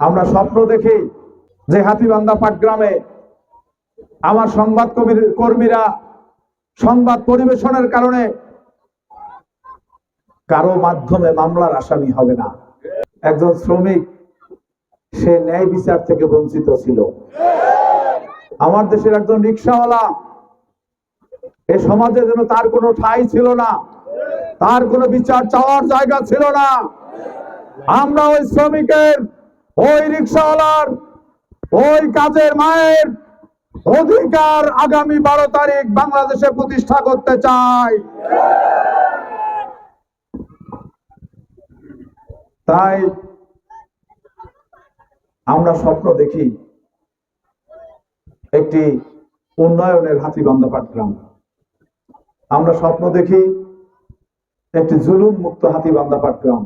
আমরা স্বপ্ন দেখি যে হাতীবান্ধা পাটগ্রামে আমার সংবাদ কর্মীরা সংবাদ পরিবেশনের কারণে কারো মাধ্যমে মামলার আসামি হবে না। একজন শ্রমিক সে ন্যায় বিচার থেকে বঞ্চিত ছিল। আমার দেশের একজন রিকশাওয়ালা, এ সমাজে যেন তার কোনো ঠাঁই ছিল না, তার কোনো বিচার চাওয়ার জায়গা ছিল না। আমরা ওই শ্রমিকের, ওই রিকশাওয়ালার, ওই কাজের মায়ের অধিকার আগামী 12 তারিখ বাংলাদেশে প্রতিষ্ঠা করতে চাই। তাই আমরা স্বপ্ন দেখি একটি উন্নয়নের হাতীবান্ধা পাটগ্রাম। আমরা স্বপ্ন দেখি একটি জুলুম মুক্ত হাতীবান্ধা পাটগ্রাম।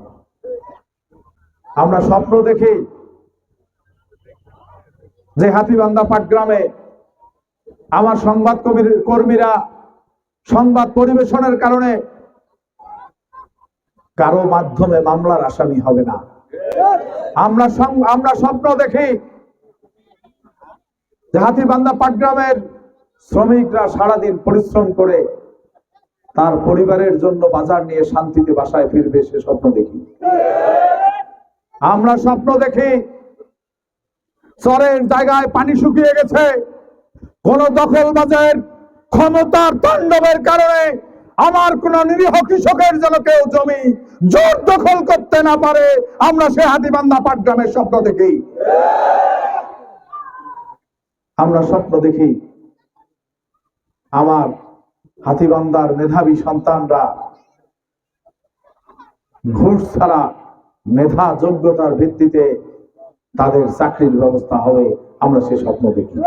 আমরা স্বপ্ন দেখি যে হাতীবান্ধা পাটগ্রামে আমার সংবাদ কর্মীরা সংবাদ পরিবেশনের কারণে কারো মাধ্যমে মামলার আসামি হবে না। আমরা স্বপ্ন দেখি যে হাতীবান্ধা পাটগ্রামের শ্রমিকরা সারাদিন পরিশ্রম করে তার পরিবারের জন্য বাজার নিয়ে শান্তিতে বাসায় ফিরবে, সে স্বপ্ন দেখি। আমরা স্বপ্ন দেখি চরের জায়গায় পানি শুকিয়ে গেছে, কোন দখলবাজের ক্ষমতার তাণ্ডবের কারণে আমার কোন নিরীহ কৃষকের যেন কেউ জমি জোর দখল করতে না পারে। আমরা সে হাতীবান্ধা পাটগ্রামের স্বপ্ন দেখি। আমরা স্বপ্ন দেখি আমার হাতীবান্ধার মেধাবী সন্তানরা ঘুষ ছাড়া মেধা যোগ্যতার ভিত্তিতে তাদের চাকরির ব্যবস্থা হবে। আমরা সে স্বপ্ন দেখি।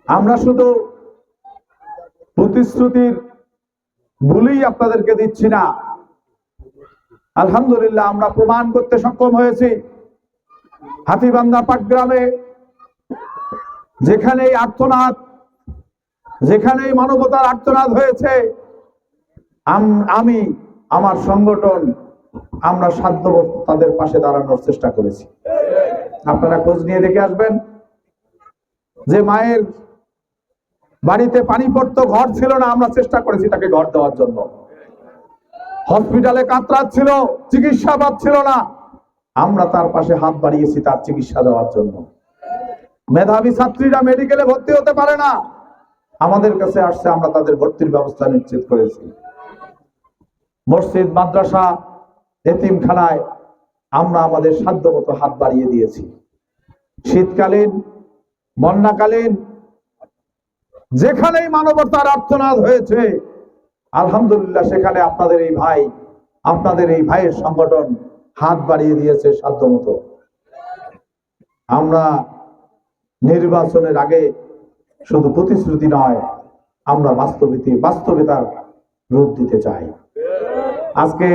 আমরা শুধু প্রতিশ্রুতির ভুলই আপনাদেরকে দিচ্ছি না, আলহামদুলিল্লাহ আমরা প্রমাণ করতে সক্ষম হয়েছি। হাতীবান্ধা পাটগ্রামে যেখানেই আর্তনাদ, যেখানেই মানবতার আর্তনাদ হয়েছে, আমি আমার সংগঠন আমরা সাধ্যমতো তাদের পাশে দাঁড়ানোর চেষ্টা করেছি। আপনারা খোঁজ নিয়ে দেখে আসবেন যে মায়ের বাড়িতে পানি পড়তো, ঘর ছিল না, আমরা চেষ্টা করেছি তাকে ঘর দেওয়ার জন্য। হসপিটালে কাতরাচ্ছিল, চিকিৎসা পাচ্ছিল না, আমরা তার পাশে হাত বাড়িয়েছি তার চিকিৎসা দেওয়ার জন্য। মেধাবী ছাত্রীরা মেডিকেলে ভর্তি হতে পারে না, আমাদের কাছে আসছে, আমরা তাদের ভর্তির ব্যবস্থা নিশ্চিত করেছি। মসজিদ, মাদ্রাসা, এতিমখানায় আমরা আমাদের সাধ্যমতো হাত বাড়িয়ে দিয়েছি। শীতকালীন, বন্যাকালীন যেখানেই মানবতার আর্তনাদ হয়েছে, আলহামদুলিল্লাহ সেখানে আপনাদের এই ভাইয়ের সংগঠন হাত বাড়িয়ে দিয়েছে সাধ্যমতো। আমরা নির্বাচনের আগে শুধু প্রতিশ্রুতি নয়, আমরা বাস্তবিতার রূপ দিতে চাই। আজকে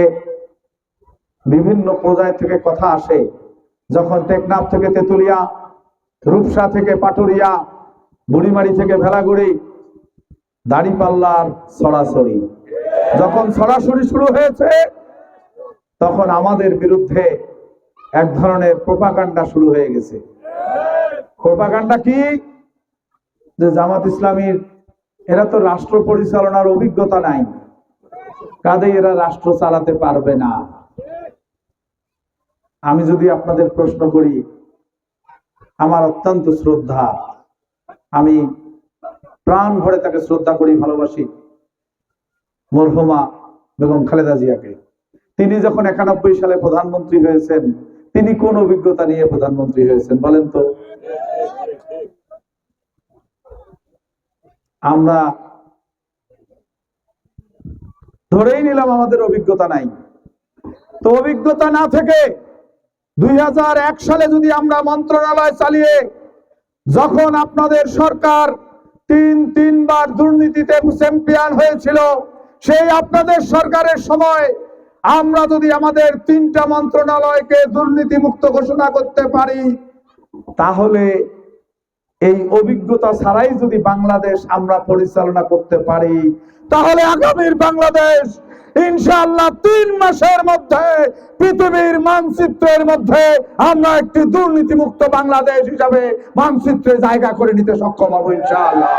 বিভিন্ন পর্যায় থেকে কথা আসে, যখন টেকনাফ থেকে তেতুলিয়া, রূপসা থেকে পাটুরিয়া, বুড়িমারি থেকে ভেলাগুড়ি, দাড়িপাল্লার ছড়াছড়ি, যখন ছড়াছড়ি শুরু হয়েছে, তখন আমাদের বিরুদ্ধে এক ধরনের প্রোপাগান্ডা শুরু হয়ে গেছে। প্রোপাগান্ডা কি? যে জামাত ইসলামীর এরা তো রাষ্ট্র পরিচালনার অভিজ্ঞতা নাই, কাজেই এরা রাষ্ট্র চালাতে পারবে না। আমি যদি আপনাদের প্রশ্ন করি, আমার অত্যন্ত শ্রদ্ধা, আমি প্রাণ ভরে তাকে শ্রদ্ধা করি, ভালোবাসি, মরহুমা বেগম খালেদা জিয়াকে। তিনি যখন 91 সালে প্রধানমন্ত্রী হয়েছেন, তিনি কোন অভিজ্ঞতা নিয়ে প্রধানমন্ত্রী হয়েছেন বলেন তো? আমরা ধরেই নিলাম আমাদের অভিজ্ঞতা নাই। তো অভিজ্ঞতা না থেকে 2001 সালে যদি আমরা মন্ত্রণালয় চালিয়ে, যখন আপনাদের সরকার তিনবার দুর্নীতিতে চ্যাম্পিয়ন হয়েছিল, সেই আপনাদের সরকারের সময় আমরা যদি আমাদের 3টা মন্ত্রণালয়কে দুর্নীতি মুক্ত ঘোষণা করতে পারি, তাহলে এই অভিজ্ঞতা ছাড়াই যদি বাংলাদেশ আমরা পরিচালনা করতে পারি, তাহলে আগামীর বাংলাদেশ ইনশাআল্লাহ 3 মাসের মধ্যে পৃথিবীর মানচিত্রের মধ্যে আমরা একটি দুর্নীতিমুক্ত বাংলাদেশ হিসাবে মানচিত্রে জায়গা করে নিতে সক্ষম হব ইনশাআল্লাহ।